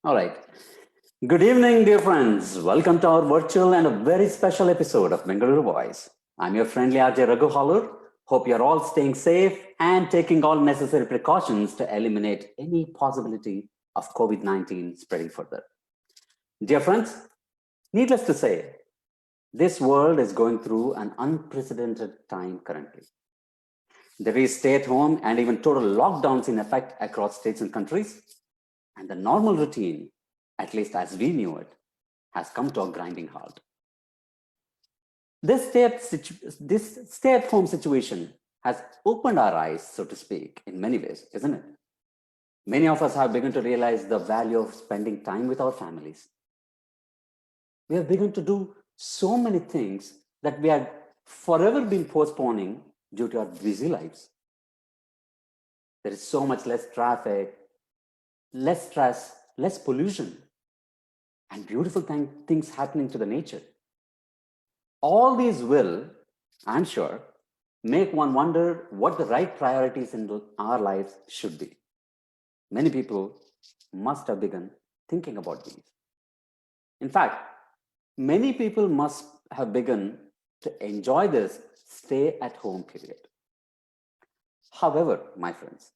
All right. Good evening, dear friends. Welcome to our virtual and a very special episode of Bengaluru Voice. I'm your friendly RJ Raghu Halur. Hope you're all staying safe and taking all necessary precautions to eliminate any possibility of COVID 19 spreading further. Dear friends, needless to say, this world is going through an unprecedented time currently. There is stay at home and even total lockdowns in effect across states and countries. And the normal routine, at least as we knew it, has come to a grinding halt. This stay at home situation has opened our eyes, so to speak, in many ways, isn't it? Many of us have begun to realize the value of spending time with our families. We have begun to do so many things that we had forever been postponing due to our busy lives. There is so much less traffic, less stress, less pollution, and beautiful things happening to the nature. All these will, I'm sure, make one wonder what the right priorities in our lives should be. Many people must have begun thinking about these. In fact, many people must have begun to enjoy this stay at home period. However, my friends,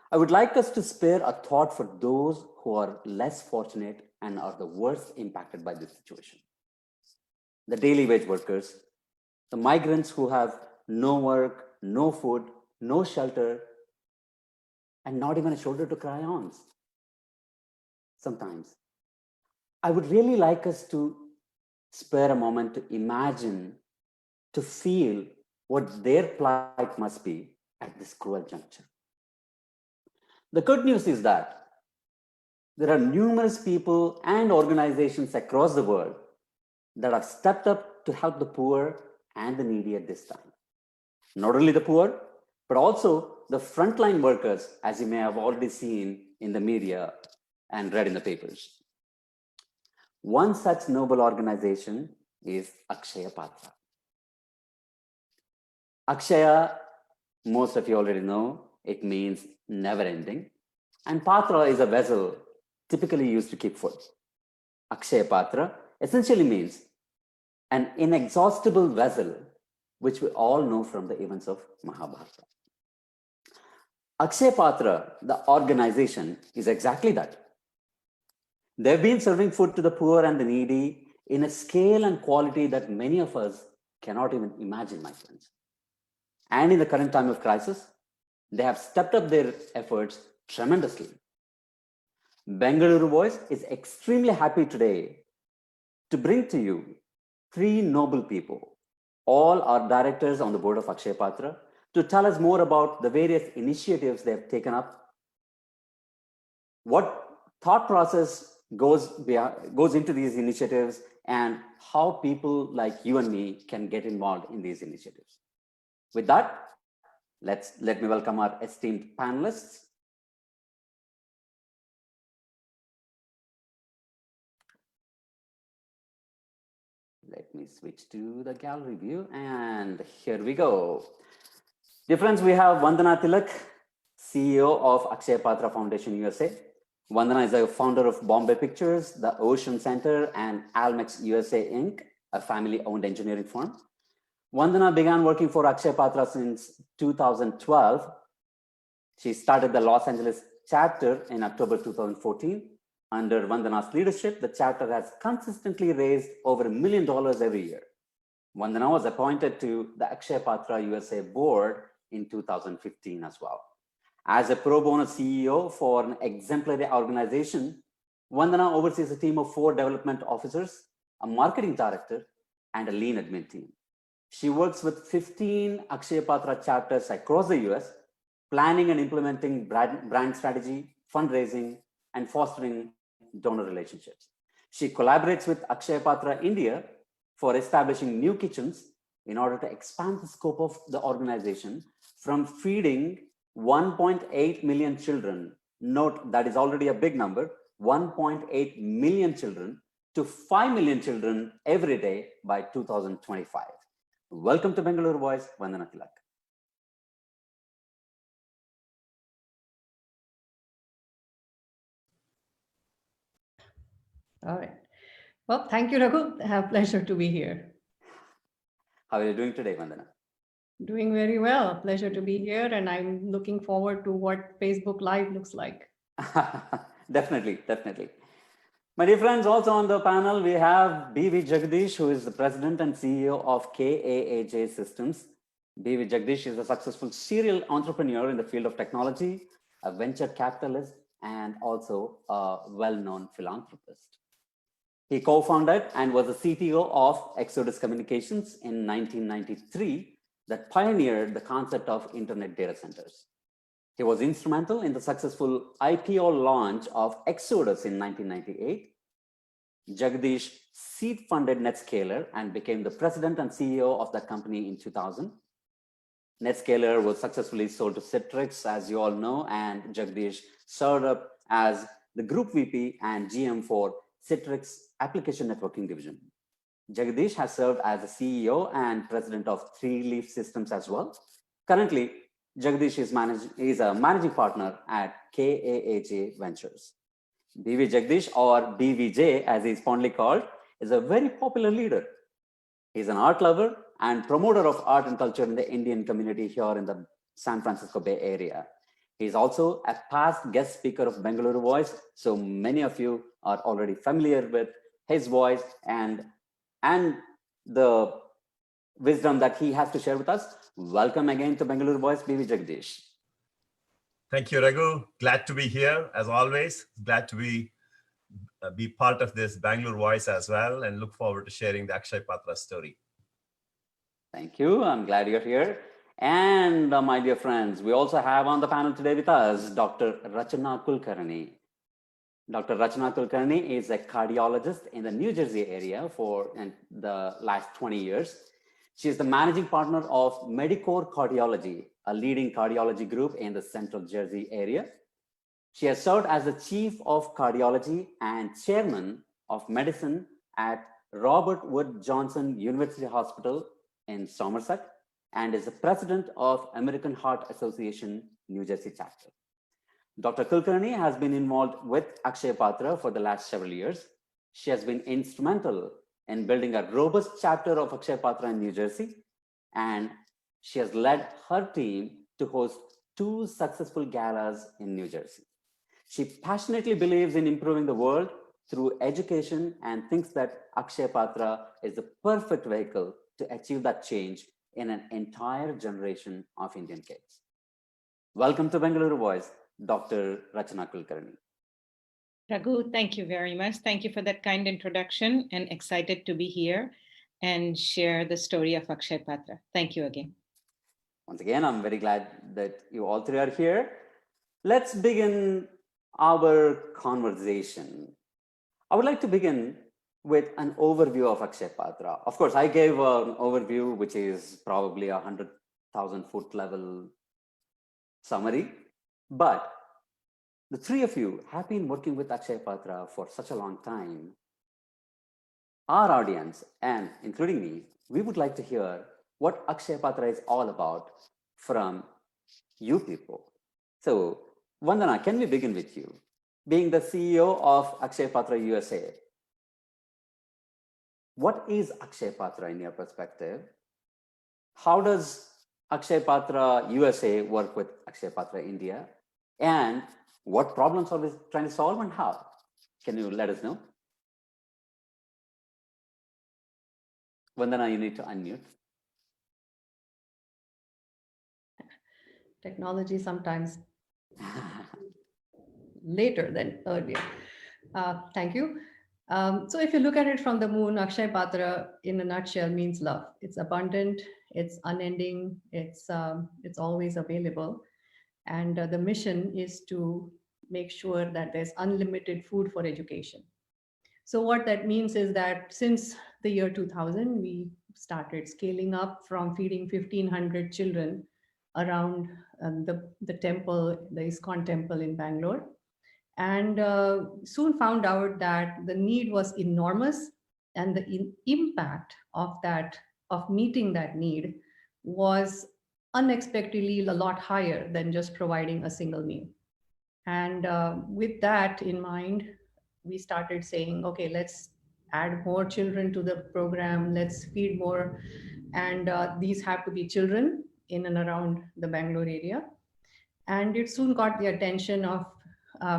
I would like us to spare a thought for those who are less fortunate and are the worst impacted by this situation. The daily wage workers, the migrants who have no work, no food, no shelter, and not even a shoulder to cry on. Sometimes, I would really like us to spare a moment to imagine, to feel what their plight must be at this cruel juncture. The good news is that there are numerous people and organizations across the world that have stepped up to help the poor and the needy at this time. Not only the poor, but also the frontline workers, as you may have already seen in the media and read in the papers. One such noble organization is Akshaya Patra. Akshaya, most of you already know, it means never ending. And Patra is a vessel typically used to keep food. Akshaya Patra essentially means an inexhaustible vessel, which we all know from the events of Mahabharata. Akshaya Patra, the organization, is exactly that. They've been serving food to the poor and the needy in a scale and quality that many of us cannot even imagine, my friends. And in the current time of crisis, they have stepped up their efforts tremendously. Bengaluru Voice is extremely happy today to bring to you three noble people. All are directors on the board of Akshaya Patra to tell us more about the various initiatives they have taken up, what thought process goes into these initiatives, and how people like you and me can get involved in these initiatives. With that, let me welcome our esteemed panelists. Let me switch to the gallery view, and here we go. Dear friends, we have Vandana Tilak, CEO of Akshaya Patra Foundation USA. Vandana is a founder of Bombay Pictures, the Ocean Center, and Almex USA Inc., a family-owned engineering firm. Vandana began working for Akshaya Patra since 2012. She started the Los Angeles chapter in October 2014. Under Vandana's leadership, the chapter has consistently raised over $1 million every year. Vandana was appointed to the Akshaya Patra USA board in 2015 as well. As a pro bono CEO for an exemplary organization, Vandana oversees a team of 4 development officers, a marketing director, and a lean admin team. She works with 15 Akshaya Patra chapters across the US, planning and implementing brand strategy, fundraising, and fostering donor relationships. She collaborates with Akshaya Patra India for establishing new kitchens in order to expand the scope of the organization from feeding 1.8 million children. Note that is already a big number, 1.8 million children to 5 million children every day by 2025. Welcome to Bengaluru Voice, Vandana Tilak. All right. Well, thank you, Raghu. A pleasure to be here. How are you doing today, Vandana? Doing very well. Pleasure to be here. And I'm looking forward to what Facebook Live looks like. Definitely, definitely. My dear friends, also on the panel, we have V Jagadeesh, who is the president and CEO of KAAJ Systems. V Jagadeesh is a successful serial entrepreneur in the field of technology, a venture capitalist, and also a well-known philanthropist. He co-founded and was the CTO of Exodus Communications in 1993 that pioneered the concept of internet data centers. He was instrumental in the successful IPO launch of Exodus in 1998. Jagadish seed-funded Netscaler and became the president and CEO of that company in 2000. Netscaler was successfully sold to Citrix, as you all know, and Jagadish served up as the Group VP and GM for Citrix Application Networking Division. Jagadish has served as the CEO and president of Three Leaf Systems as well. Currently, Jagadish is a managing partner at KAAJ Ventures. BV Jagdish, or BVJ as he is fondly called, is a very popular leader. He's an art lover and promoter of art and culture in the Indian community here in the San Francisco Bay Area. He's also a past guest speaker of Bengaluru Voice, so many of you are already familiar with his voice and the wisdom that he has to share with us. Welcome again to Bengaluru Voice, BV Jagdish. Thank you, Raghu. Glad to be here, as always. Glad to be part of this Bengaluru Voice as well, and look forward to sharing the Akshaya Patra story. Thank you. I'm glad you're here. And my dear friends, we also have on the panel today with us Dr. Rachana Kulkarni. Dr. Rachana Kulkarni is a cardiologist in the New Jersey area for the last 20 years. She is the managing partner of Medicore Cardiology, a leading cardiology group in the Central Jersey area. She has served as the chief of cardiology and chairman of medicine at Robert Wood Johnson University Hospital in Somerset, and is the president of American Heart Association New Jersey chapter. Dr. Kulkarni has been involved with Akshaya Patra for the last several years. She has been instrumental in building a robust chapter of Akshaya Patra in New Jersey, and she has led her team to host 2 successful galas in New Jersey. She passionately believes in improving the world through education and thinks that Akshaya Patra is the perfect vehicle to achieve that change in an entire generation of Indian kids. Welcome to Bengaluru Voice, Dr. Rachana Kulkarni. Raghu, thank you very much. Thank you for that kind introduction, and excited to be here and share the story of Akshaya Patra. Thank you again. Once again, I'm very glad that you all 3 are here. Let's begin our conversation. I would like to begin with an overview of Akshaya Patra. Of course, I gave an overview, which is probably 100,000 foot level summary, but the 3 of you have been working with Akshaya Patra for such a long time. Our audience, and including me, we would like to hear what Akshaya Patra is all about from you people. So, Vandana, can we begin with you? Being the CEO of Akshaya Patra USA, what is Akshaya Patra in your perspective? How does Akshaya Patra USA work with Akshaya Patra India? And what problems are we trying to solve and how? Can you let us know? Vandana, you need to unmute. Technology sometimes later than earlier. Thank you. So if you look at it from the moon, Akshaya Patra in a nutshell means love. It's abundant, it's unending, it's always available. And the mission is to make sure that there's unlimited food for education. So what that means is that since the year 2000, we started scaling up from feeding 1,500 children around the temple, the ISKCON temple in Bangalore. And soon found out that the need was enormous, and the impact of meeting that need was unexpectedly a lot higher than just providing a single meal. And with that in mind, we started saying, okay, let's add more children to the program, let's feed more. And these have to be children in and around the Bangalore area. And it soon got the attention of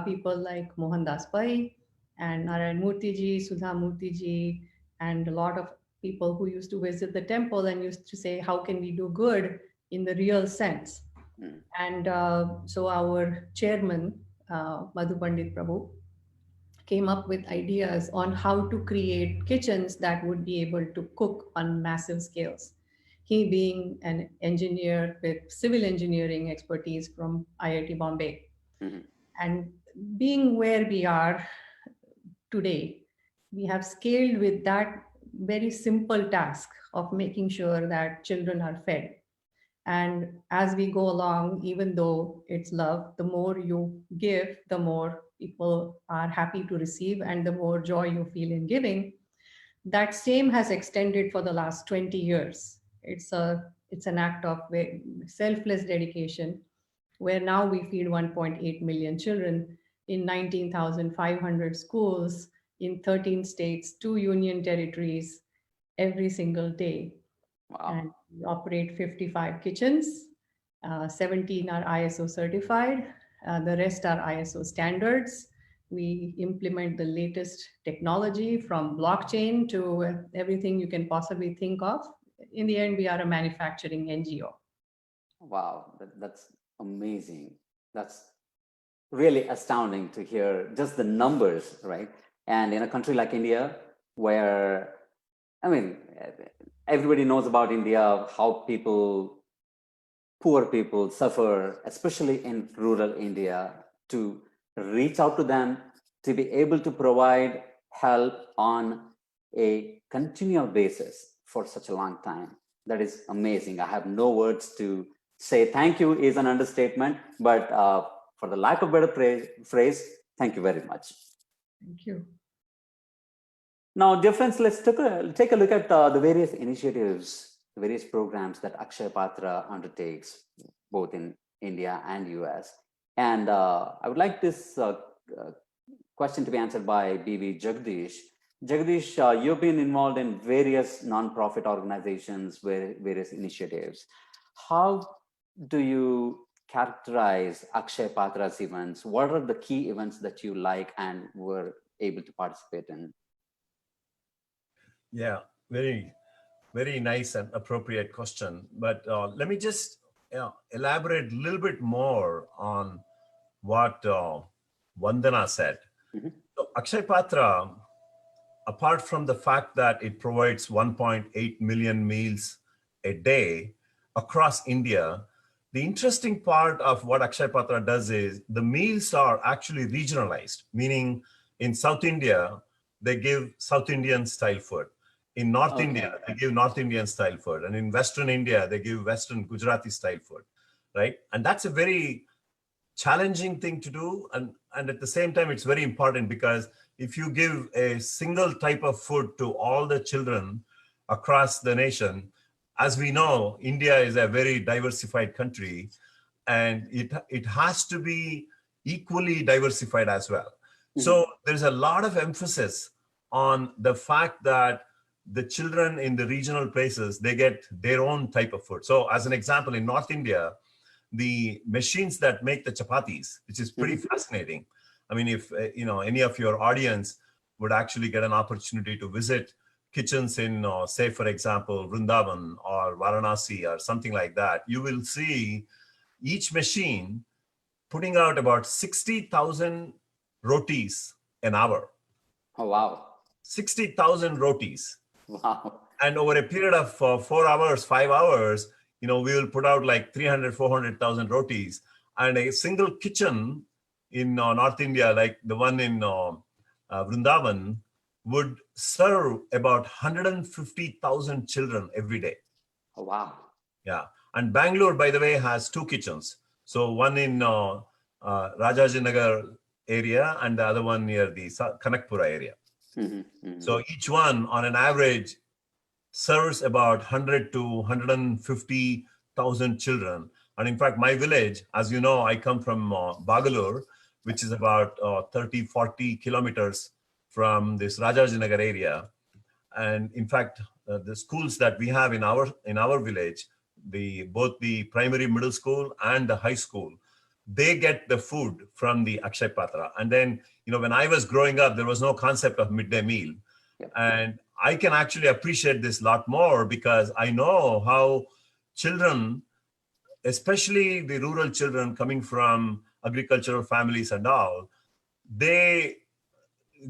people like Mohandas Pai and Narayan Murthy ji, Sudha Murthy ji, and a lot of people who used to visit the temple and used to say, how can we do good in the real sense? Mm. And so our chairman, Madhu Pandit Prabhu, came up with ideas on how to create kitchens that would be able to cook on massive scales. He being an engineer with civil engineering expertise from IIT Bombay, Mhm. and being where we are today, we have scaled with that very simple task of making sure that children are fed. And as we go along, even though it's love, the more you give, the more people are happy to receive, and the more joy you feel in giving. That same has extended for the last 20 years. It's an act of selfless dedication, where now we feed 1.8 million children in 19,500 schools in 13 states, 2 union territories every single day. Wow. And we operate 55 kitchens. 17 are ISO certified. The rest are ISO standards. We implement the latest technology from blockchain to everything you can possibly think of. In the end, we are a manufacturing NGO. Wow, that's amazing. That's really astounding to hear just the numbers, right? And in a country like India, where, I mean, everybody knows about India, how poor people suffer, especially in rural India, to reach out to them, to be able to provide help on a continual basis for such a long time. That is amazing. I have no words to say. Thank you is an understatement, but for the lack of better phrase, thank you very much. Thank you. Now, dear friends, let's take a look at the various initiatives, the various programs that Akshaya Patra undertakes, both in India and US. And I would like this question to be answered by V Jagadeesh. Jagadeesh, you've been involved in various nonprofit organizations, various initiatives. How do you characterize Akshaya Patra's events? What are the key events that you like and were able to participate in? Yeah, very, very nice and appropriate question. But let me just elaborate a little bit more on what Vandana said. Mm-hmm. So Akshaya Patra, apart from the fact that it provides 1.8 million meals a day across India, the interesting part of what Akshaya Patra does is the meals are actually regionalized, meaning in South India, they give South Indian style food. In North India, they give North Indian style food. And in Western India, they give Western Gujarati style food, right? And that's a very challenging thing to do. And at the same time, it's very important, because if you give a single type of food to all the children across the nation, as we know, India is a very diversified country, and it has to be equally diversified as well. Mm-hmm. So there's a lot of emphasis on the fact that the children in the regional places, they get their own type of food. So as an example, in North India, the machines that make the chapatis, which is pretty fascinating. I mean, if any of your audience would actually get an opportunity to visit kitchens in, say, for example, Vrindavan or Varanasi or something like that, you will see each machine putting out about 60,000 rotis an hour. Oh, wow. 60,000 rotis. Wow. And over a period of 4 hours, 5 hours, we will put out like 300, 400,000 rotis. And a single kitchen in North India, like the one in Vrindavan, would serve about 150,000 children every day. Oh, wow. Yeah. And Bangalore, by the way, has 2 kitchens. So one in Rajajinagar area and the other one near the Kanakpura area. Mm-hmm, mm-hmm. So each one on an average serves about 100 to 150,000 children. And in fact, my village, as you know, I come from Bengaluru, which is about 30, 40 kilometers from this Rajajinagar area. And in fact, the schools that we have in our village, both the primary middle school and the high school, they get the food from the Akshaya Patra. And then, when I was growing up, there was no concept of midday meal. Yep. And I can actually appreciate this a lot more because I know how children, especially the rural children coming from agricultural families and all, they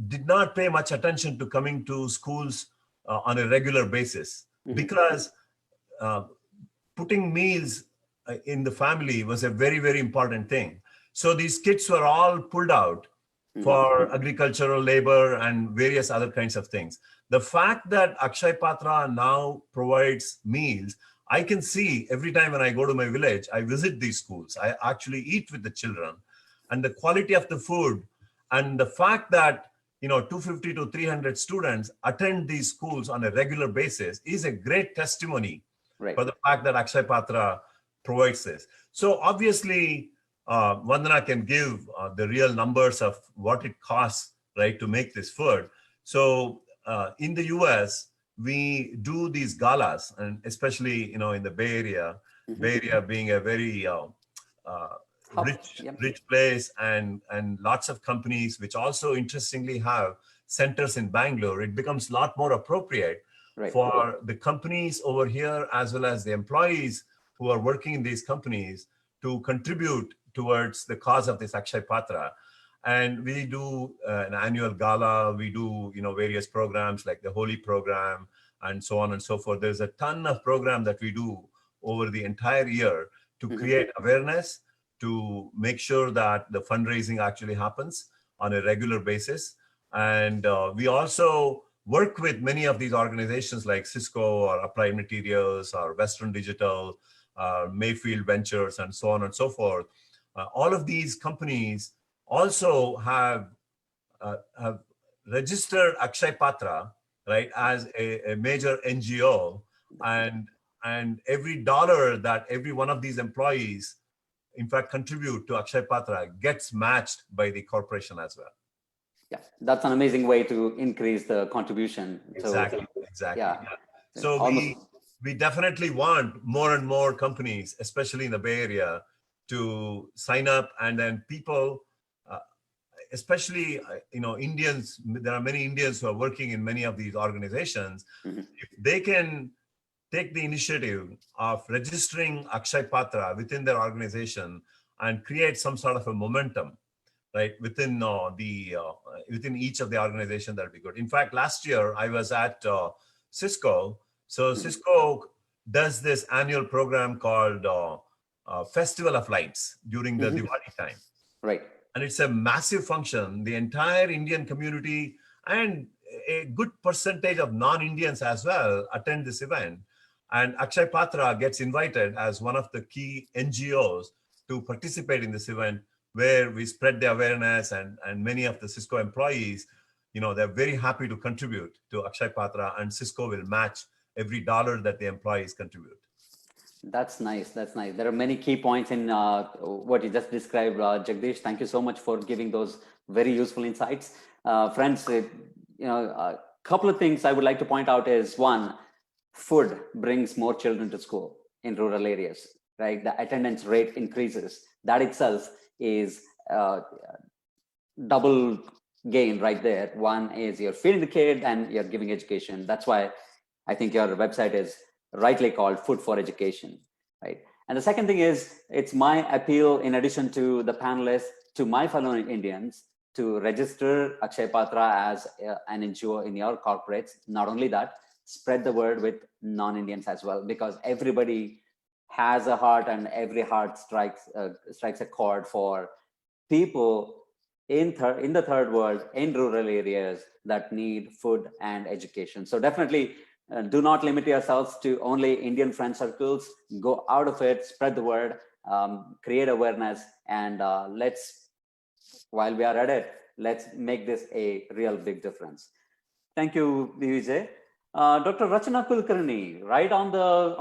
did not pay much attention to coming to schools on a regular basis because putting meals in the family was a very, very important thing. So these kids were all pulled out for agricultural labor and various other kinds of things. The fact that Akshaya Patra now provides meals, I can see every time when I go to my village, I visit these schools, I actually eat with the children, and the quality of the food and the fact that 250 to 300 students attend these schools on a regular basis is a great testimony for the fact that Akshaya Patra provides this. So obviously, Vandana can give the real numbers of what it costs, right, to make this food. So in the US, we do these galas, and especially in the Bay Area, Bay Area being a very rich place, and lots of companies which also interestingly have centers in Bangalore, it becomes a lot more appropriate for the companies over here as well as the employees who are working in these companies to contribute towards the cause of this Akshaya Patra. And we do an annual gala, we do various programs like the Holi program and so on and so forth. There's a ton of program that we do over the entire year to create awareness, to make sure that the fundraising actually happens on a regular basis. And we also work with many of these organizations like Cisco or Applied Materials or Western Digital, Mayfield Ventures, and so on and so forth. All of these companies also have registered Akshaya Patra, right, as a major NGO, and every dollar that every one of these employees, in fact, contribute to Akshaya Patra gets matched by the corporation as well. Yeah, that's an amazing way to increase the contribution. Exactly. Yeah. So we definitely want more and more companies, especially in the Bay Area, to sign up, and then people, especially Indians. There are many Indians who are working in many of these organizations. If they can take the initiative of registering Akshaya Patra within their organization and create some sort of a momentum, right, within within each of the organization, that'd be good. In fact, last year I was at Cisco. So Cisco does this annual program called Festival of Lights during the Diwali time. Right. And it's a massive function. The entire Indian community and a good percentage of non-Indians as well attend this event. And Akshaya Patra gets invited as one of the key NGOs to participate in this event, where we spread the awareness, and many of the Cisco employees, they're very happy to contribute to Akshaya Patra, and Cisco will match every dollar that the employees contribute. That's nice. That's nice. There are many key points in what you just described, Jagdeesh. Thank you so much for giving those very useful insights. Friends, a couple of things I would like to point out is, one, food brings more children to school in rural areas, right? The attendance rate increases. That itself is double gain right there. One is you're feeding the kid and you're giving education. That's why I think your website is rightly called Food for Education, right? And the second thing is, it's my appeal, in addition to the panelists, to my fellow Indians, to register Akshaya Patra as an NGO in your corporates. Not only that, spread the word with non-Indians as well, because everybody has a heart, and every heart strikes a chord for people in the third world, in rural areas that need food and education. So definitely do not limit yourselves to only Indian friend circles. Go out of it, spread the word, create awareness, and while we are at it, let's make this a real big difference. Thank you, Vijay. Dr. Rachana Kulkarni, right on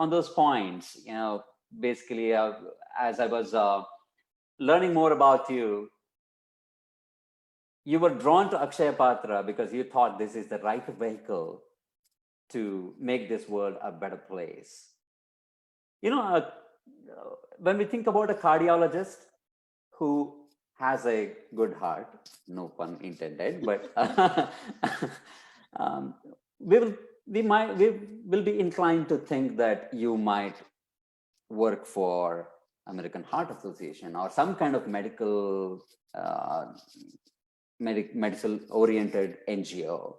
those points, basically, as I was learning more about you, you were drawn to Akshaya Patra because you thought this is the right vehicle to make this world a better place. You know, when we think about a cardiologist who has a good heart, no pun intended, but um, we will be inclined to think that you might work for American Heart Association or some kind of medical oriented NGO,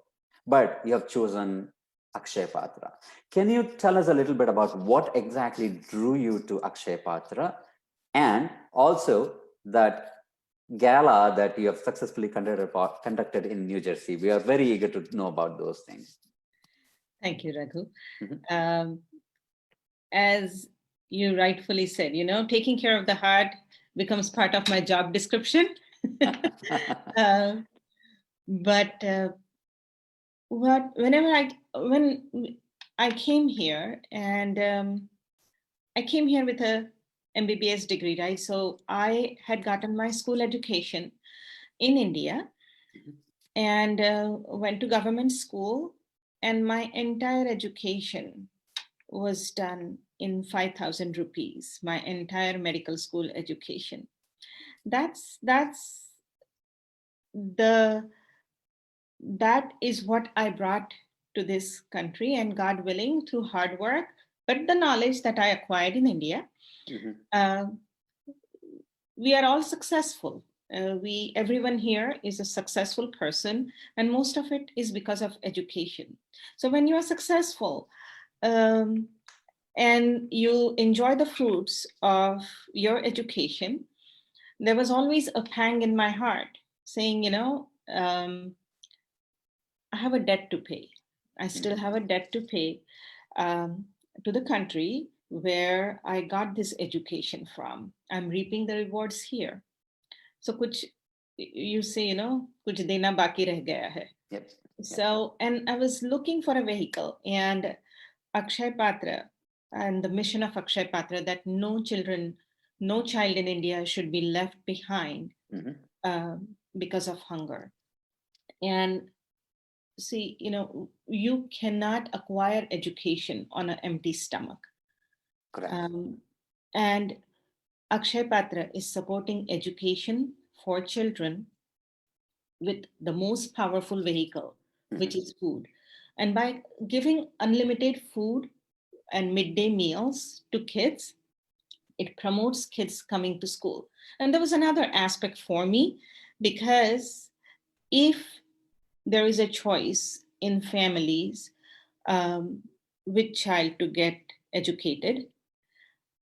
but you have chosen Akshaya Patra. Can you tell us a little bit about what exactly drew you to Akshaya Patra, and also that gala that you have successfully conducted in New Jersey? We are very eager to know about those things. Thank you, Raghu. As you rightfully said, you know, taking care of the heart becomes part of my job description. But when I came here, and I came here with a MBBS degree, right? So I had gotten my school education in India and went to government school, and my entire education was done in 5,000 rupees, my entire medical school education. That is what I brought to this country, and God willing, through hard work, but the knowledge that I acquired in India, we are all successful. Everyone here is a successful person, and most of it is because of education. So when you are successful and you enjoy the fruits of your education, there was always a pang in my heart saying, you know, I have a debt to pay. I still have a debt to pay to the country where I got this education from. I'm reaping the rewards here. So kuch, you say, you know, kuch dena baki reh gaya hai. Yep. So, and I was looking for a vehicle, and Akshaya Patra and the mission of Akshaya Patra, that no child in India should be left behind because of hunger. And see, you know, you cannot acquire education on an empty stomach. Correct. And Akshaya Patra is supporting education for children with the most powerful vehicle, which is food. And by giving unlimited food and midday meals to kids, it promotes kids coming to school. And there was another aspect for me, because if there is a choice in families which child to get educated,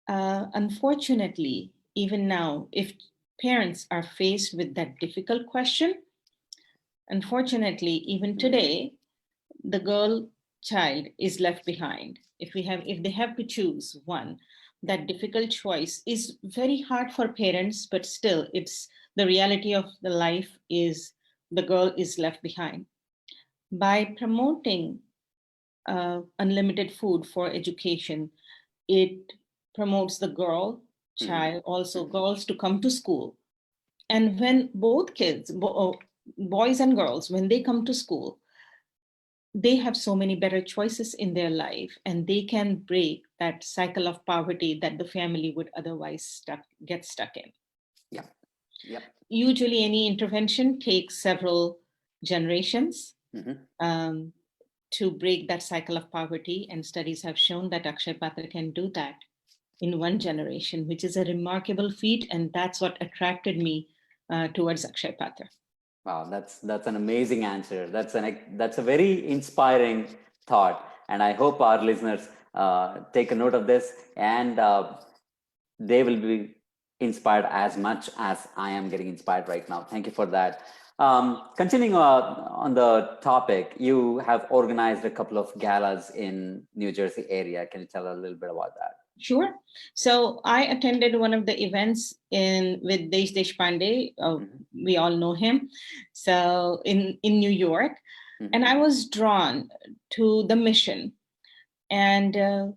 unfortunately, even now, if parents are faced with that difficult question, unfortunately, even today, the girl child is left behind. If they have to choose one, that difficult choice is very hard for parents, but still, it's the reality of the life is the girl is left behind. By promoting unlimited food for education, it promotes the girl child, also girls, to come to school. And when both kids, boys and girls, when they come to school, they have so many better choices in their life, and they can break that cycle of poverty that the family would otherwise get stuck in. Yeah. Usually any intervention takes several generations to break that cycle of poverty, and studies have shown that Akshaya Patra can do that in one generation, which is a remarkable feat, and that's what attracted me towards Akshaya Patra. Wow, that's an amazing answer. That's a very inspiring thought, and I hope our listeners take a note of this, and they will be inspired as much as I am getting inspired right now. Thank you for that. Continuing on the topic, you have organized a couple of galas in New Jersey area. Can you tell a little bit about that? Sure. So I attended one of the events with Desh Deshpande. We all know him. So in New York, and I was drawn to the mission, and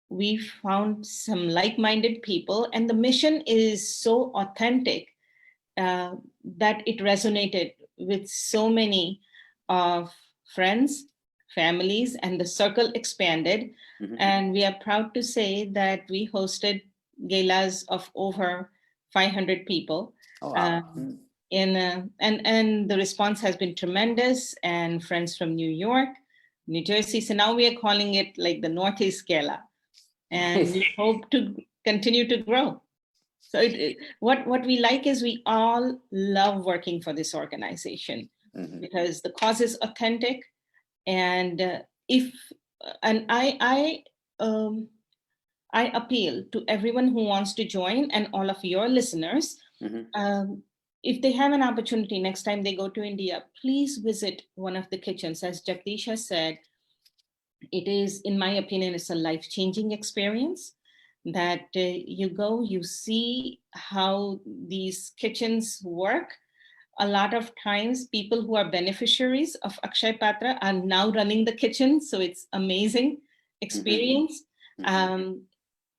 we found some like-minded people, and the mission is so authentic that it resonated with so many of friends, families, and the circle expanded. Mhm. And we are proud to say that we hosted galas of over 500 people. Oh, wow. And the response has been tremendous, and friends from New York, New Jersey. So now we are calling it like the Northeast Gala, and Nice. we hope to continue to grow. So what we like is we all love working for this organization Mhm. because the cause is authentic, and I appeal to everyone who wants to join and all of your listeners. Mhm. If they have an opportunity next time they go to India, please visit one of the kitchens. As Jagdish has said, it is, in my opinion, it's a life-changing experience that you go, you see how these kitchens work. A lot of times people who are beneficiaries of Akshaya Patra are now running the kitchen. So it's amazing experience. Mhm.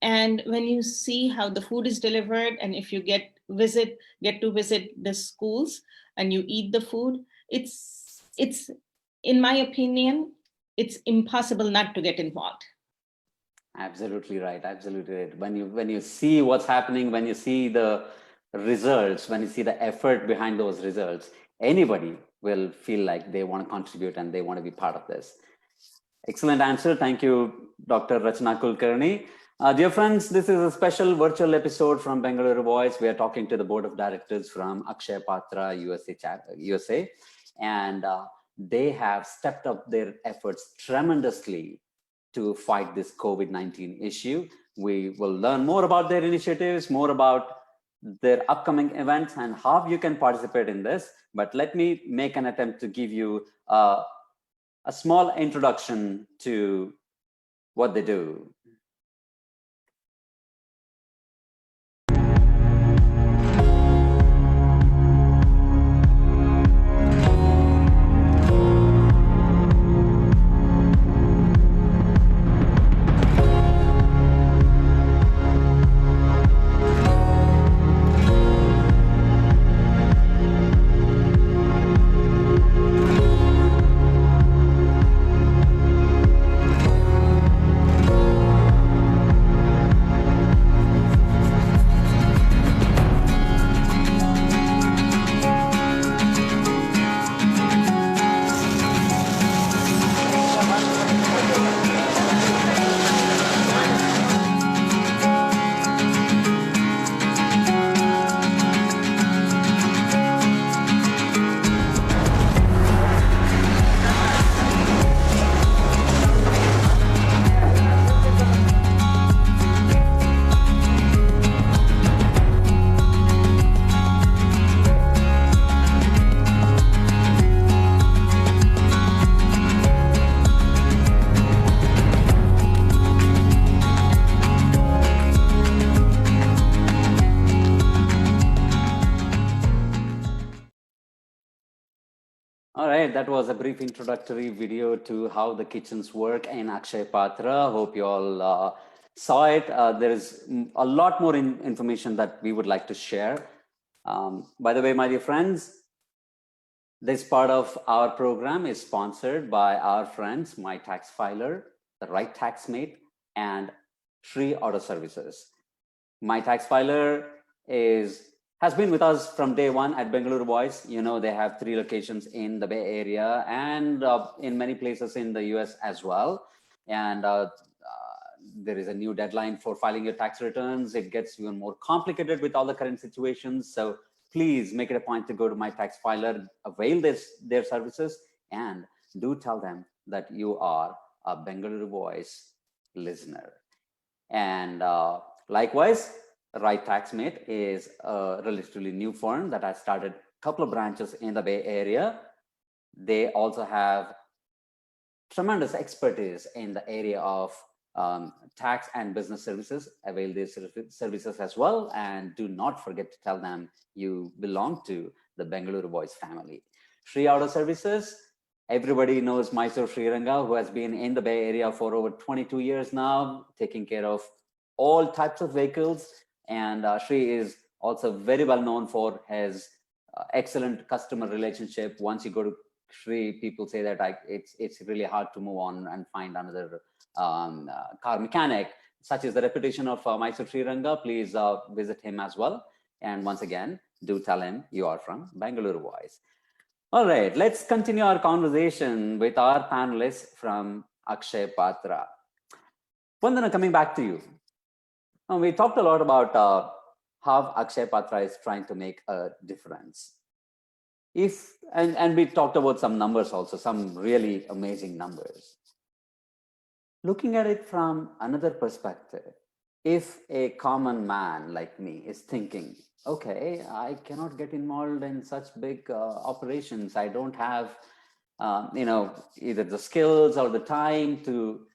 And when you see how the food is delivered, and if you get to visit the schools and you eat the food, it's in my opinion, it's impossible not to get involved. Absolutely right. Absolutely right. When you see what's happening, when you see the results, when you see the effort behind those results, anybody will feel like they want to contribute and they want to be part of this. Excellent answer. Thank you, Dr. Rachana Kulkarni. Dear friends, this is a special virtual episode from Bengaluru Voice. We are talking to the board of directors from Akshaya Patra USA, and they have stepped up their efforts tremendously to fight this COVID-19 issue. We will learn more about their initiatives, more about their upcoming events and how you can participate in this. But let me make an attempt to give you a small introduction to what they do. All right, that was a brief introductory video to how the kitchens work in Akshaya Patra. Hope you all saw it. There is a lot more information that we would like to share. By the way, my dear friends, this part of our program is sponsored by our friends, My Tax Filer, the Right Taxmate, and Shree Auto Services. My Tax Filer has been with us from day one at Bengaluru Voice. You know, they have 3 locations in the Bay Area and in many places in the US as well. And there is a new deadline for filing your tax returns. It gets even more complicated with all the current situations. So please make it a point to go to My Tax Filer, avail their services, and do tell them that you are a Bengaluru Voice listener. And likewise, Right Taxmate is a relatively new firm that has started a couple of branches in the Bay Area. They also have tremendous expertise in the area of tax and business services. Avail these services as well. And do not forget to tell them you belong to the Bengaluru Voice family. Shree Auto Services, everybody knows Mysore Sriranga, who has been in the Bay Area for over 22 years now, taking care of all types of vehicles. And Shree is also very well known for his excellent customer relationship. Once you go to Sri, people say that it's really hard to move on and find another car mechanic. Such is the reputation of Mysore Sriranga. Please visit him as well. And once again, do tell him you are from Bengaluru Voice. All right, let's continue our conversation with our panelists from Akshaya Patra. Vandana, coming back to you. We talked a lot about how Akshaya Patra is trying to make a difference. And we talked about some numbers also, some really amazing numbers. Looking at it from another perspective, if a common man like me is thinking, okay, I cannot get involved in such big operations. I don't have, either the skills or the time to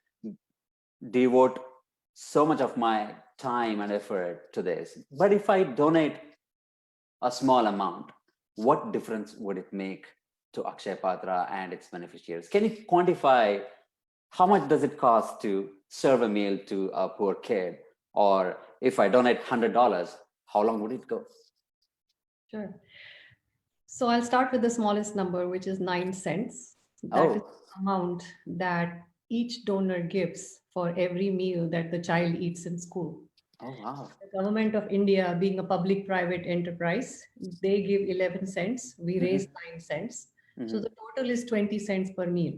devote so much of my time and effort to this. But if I donate a small amount, what difference would it make to Akshaya Patra and its beneficiaries? Can you quantify how much does it cost to serve a meal to a poor kid? Or if I donate $100, how long would it go? Sure. So I'll start with the smallest number, which is 9 cents. That is the amount that each donor gives for every meal that the child eats in school. Oh, wow. The government of India, being a public-private enterprise, they give 11 cents. We raise 9 cents. So the total is 20 cents per meal.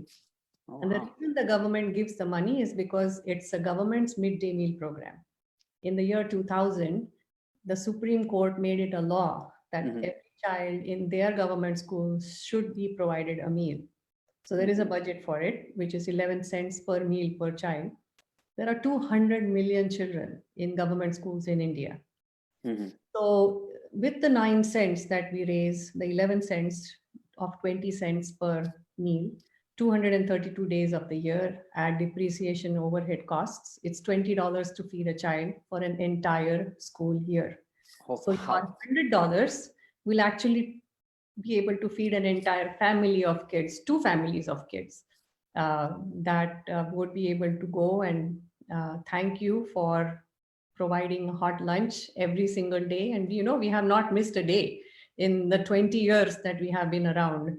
Oh, And the wow. reason the government gives the money is because it's a government's midday meal program. In the year 2000, the Supreme Court made it a law that every child in their government schools should be provided a meal. So there is a budget for it, which is 11 cents per meal per child. There are 200 million children in government schools in India. So with the 9 cents that we raise, the 11 cents of 20 cents per meal, 232 days of the year, add depreciation overhead costs, it's $20 to feed a child for an entire school year. Oh, So your $100 will actually be able to feed an entire family of kids, 2 families of kids that would be able to go and thank you for providing hot lunch every single day. And we have not missed a day in the 20 years that we have been around.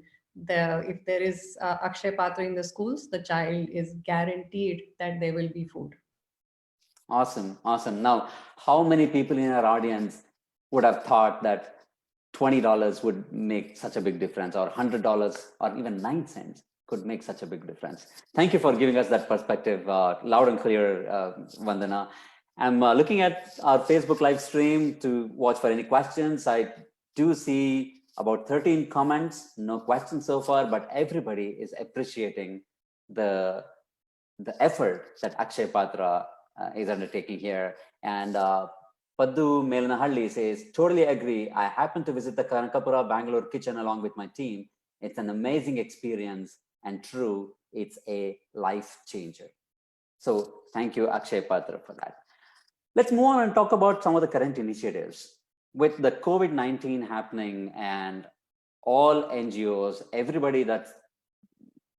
If there is Akshaya Patra in the schools, the child is guaranteed that there will be food. Awesome, awesome. Now, how many people in our audience would have thought that $20 would make such a big difference, or $100 or even 9 cents could make such a big difference? Thank you for giving us that perspective, loud and clear, Vandana. I'm looking at our Facebook live stream to watch for any questions. I do see about 13 comments, no questions so far, but everybody is appreciating the effort that Akshaya Patra is undertaking here. And Paddu Melnahalli says, totally agree. I happened to visit the Kanakapura Bangalore kitchen along with my team. It's an amazing experience, and true, it's a life changer. So thank you, Akshaya Patra, for that. Let's move on and talk about some of the current initiatives. With the COVID-19 happening and all NGOs, everybody that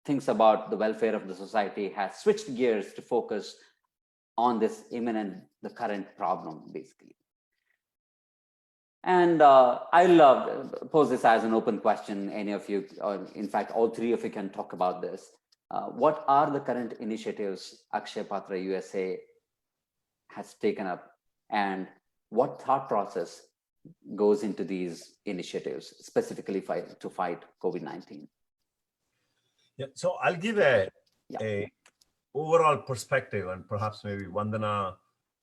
thinks about the welfare of the society has switched gears to focus on this the current problem, basically. And I'll pose this as an open question. Any of you, or in fact, all three of you can talk about this. What are the current initiatives Akshaya Patra USA has taken up, and what thought process goes into these initiatives, specifically to fight COVID-19? Yeah, so I'll give a overall perspective, and perhaps maybe Vandana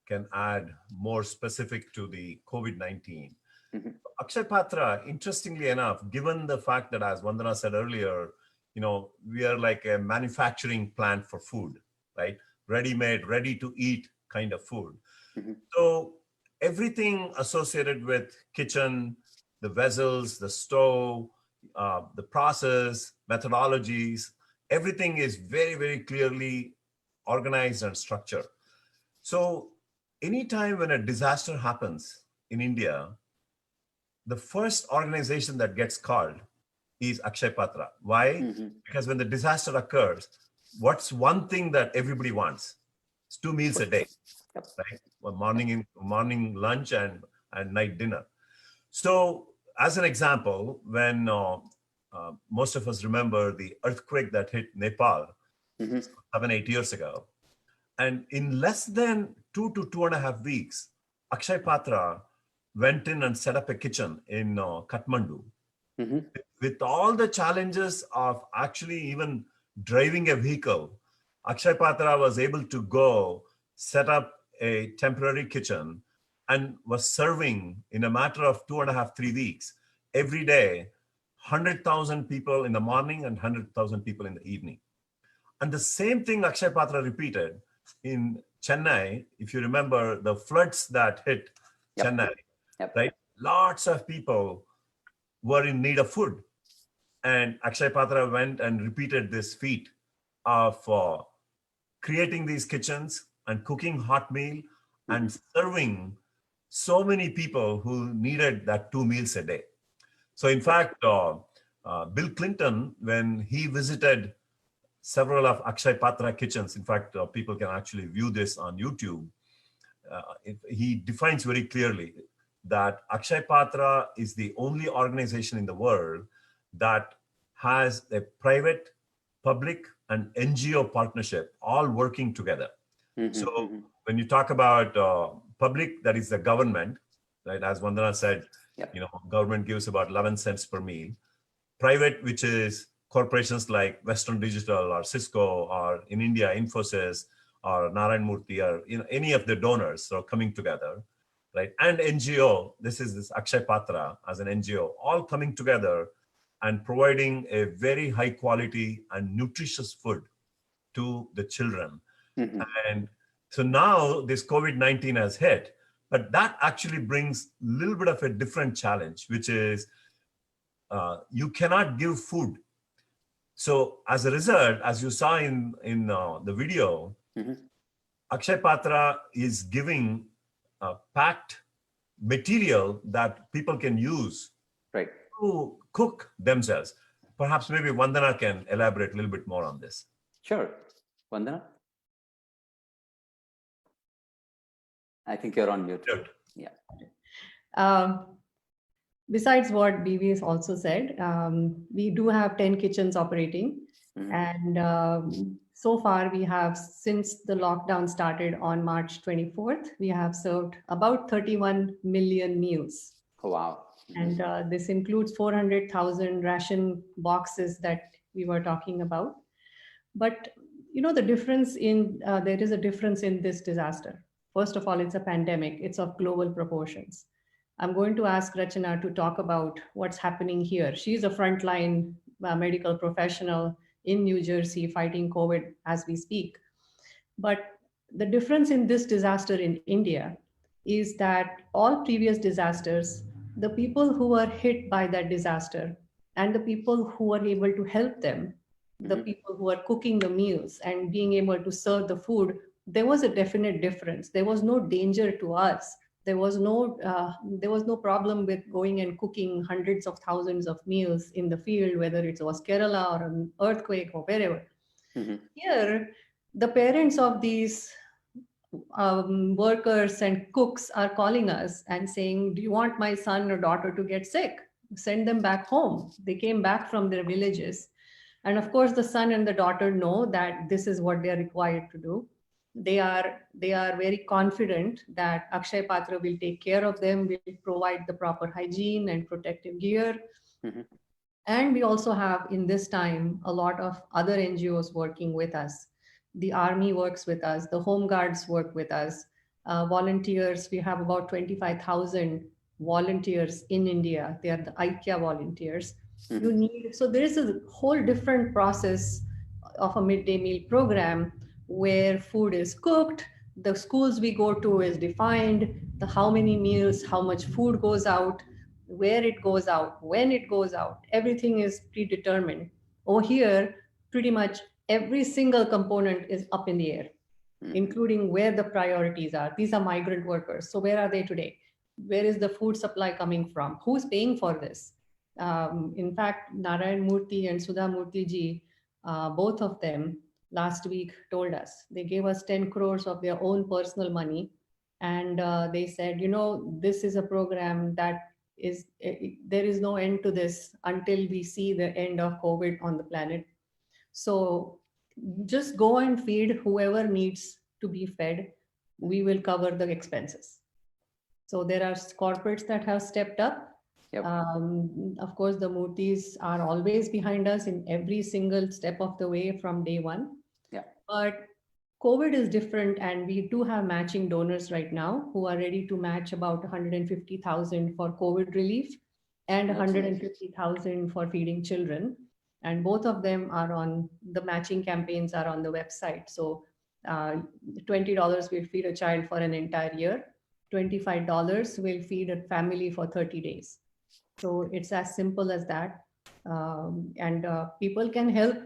can add more specific to the COVID-19. Akshaya Patra, interestingly enough, given the fact that, as Vandana said earlier, we are like a manufacturing plant for food, right? Ready-made, ready to eat kind of food. So everything associated with kitchen, the vessels, the stove, the process, methodologies, everything is very, very clearly organized and structured. So anytime when a disaster happens in India, the first organization that gets called is Akshaya Patra. Why? Because when the disaster occurs, what's one thing that everybody wants? It's 2 meals a day, right? Morning lunch and night dinner. So as an example, when most of us remember the earthquake that hit Nepal Mhm. 7, 8 years ago, and in less than 2 to 2.5 weeks, Akshay Patra went in and set up a kitchen in Kathmandu. Mhm. With all the challenges of actually even driving a vehicle, Akshay Patra was able to go set up a temporary kitchen and was serving in a matter of 2.5, 3 weeks every day, 100,000 people in the morning and 100,000 people in the evening. And the same thing Akshay Patra repeated in Chennai. If you remember the floods that hit Yep. Chennai, Yep. right? Lots of people were in need of food. And Akshay Patra went and repeated this feat of creating these kitchens and cooking hot meal and serving so many people who needed that 2 meals a day. So in fact, Bill Clinton, when he visited several of Akshay Patra kitchens, in fact, people can actually view this on YouTube, he defines very clearly that Akshay Patra is the only organization in the world that has a private, public, and NGO partnership all working together. Mhm. So Mhm. when you talk about public, that is the government, right? As Vandana said, Yep. government gives about 11 cents per meal. Private, which is corporations like Western Digital or Cisco, or in India, Infosys or Narayan Murthy, or any of the donors are coming together, right? And NGO, this is this Akshay Patra as an NGO, all coming together and providing a very high quality and nutritious food to the children. Mhm. And so now this COVID-19 has hit, but that actually brings a little bit of a different challenge, which is you cannot give food. So as a result, as you saw in the video, Mhm. Akshay Patra is giving packed material that people can use Right. to cook themselves. Perhaps maybe Vandana can elaborate a little bit more on this. Sure. Vandana? I think you're on mute. Good. Yeah. Um, Besides what BB has also said, we do have 10 kitchens operating. Mhm. And so far, we have, since the lockdown started on March 24th, we have served about 31 million meals. Oh, wow. Mhm. And this includes 400,000 ration boxes that we were talking about. But the difference there is a difference in this disaster. First of all, it's a pandemic. It's of global proportions. I'm going to ask Rachana to talk about what's happening here. She's a frontline medical professional in New Jersey fighting COVID as we speak. But the difference in this disaster in India is that all previous disasters, the people who were hit by that disaster and the people who were able to help them, the Mhm. people who are cooking the meals and being able to serve the food, there was a definite difference. There was no danger to us. There was no problem with going and cooking hundreds of thousands of meals in the field, whether it was Kerala or an earthquake or wherever. Mhm. Here, the parents of these workers and cooks are calling us and saying, do you want my son or daughter to get sick? Send them back home. They came back from their villages. And of course, the son and the daughter know that this is what they are required to do. They are very confident that Akshay Patra will take care of them, will provide the proper hygiene and protective gear. Mhm. And we also have in this time a lot of other NGOs working with us. The army works with us, the home guards work with us, volunteers. We have about 25,000 volunteers in India. They are the IKEA volunteers. Mhm. So there is a whole different process of a midday meal program where food is cooked. The schools we go to is defined, the how many meals, how much food goes out, where it goes out, when it goes out, everything is predetermined. Over here, pretty much every single component is up in the air, Mhm. including where the priorities are. These are migrant workers. So where are they today? Where is the food supply coming from? Who's paying for this? In fact, Narayan Murthy and Sudha Murthy ji, both of them last week told us, they gave us 10 crores of their own personal money. And they said, this is a program that there is no end to this until we see the end of COVID on the planet. So just go and feed whoever needs to be fed. We will cover the expenses. So there are corporates that have stepped up. Yep. Of course, the Murtis are always behind us in every single step of the way from day one. Yeah. But COVID is different, and we do have matching donors right now who are ready to match about 150,000 for COVID relief and That's amazing. 150,000 for feeding children. And both of them are on the matching campaigns are on the website. So $20 will feed a child for an entire year. $25 will feed a family for 30 days. So it's as simple as that. And people can help,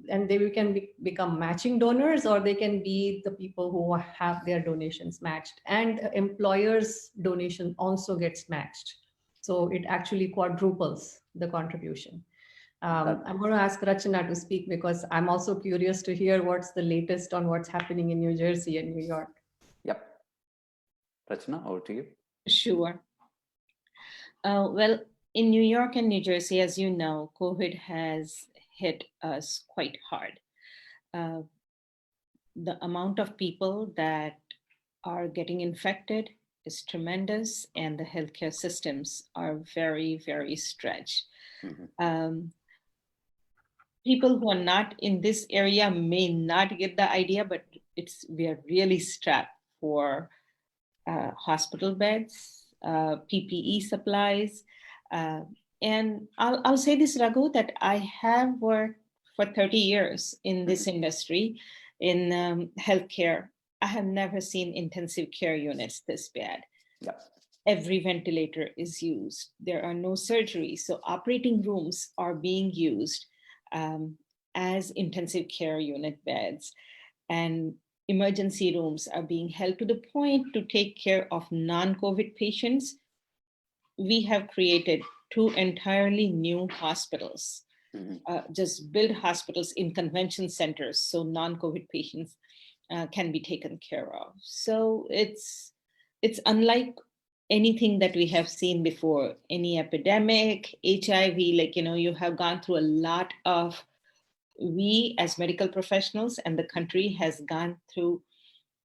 and they can become matching donors, or they can be the people who have their donations matched. And employers' donation also gets matched. So it actually quadruples the contribution. I'm going to ask Rachana to speak because I'm also curious to hear what's the latest on what's happening in New Jersey and New York. Yep. Rachana, over to you. Sure. Well, in New York and New Jersey, as you know, COVID has hit us quite hard. The amount of people that are getting infected is tremendous, and the healthcare systems are very, very stretched. People who are not in this area may not get the idea, but we are really strapped for hospital beds, PPE supplies. And I'll say this, Raghu, that I have worked for 30 years in this industry in healthcare. I have never seen intensive care units this bad. Yep. Every ventilator is used. There are no surgeries. So operating rooms are being used as intensive care unit beds. And emergency rooms are being held to the point to take care of non-COVID patients. We have created 2 entirely new hospitals, just build hospitals in convention centers so non-COVID patients can be taken care of. So it's unlike anything that we have seen before, any epidemic, HIV, you have gone through a lot of, we as medical professionals and the country has gone through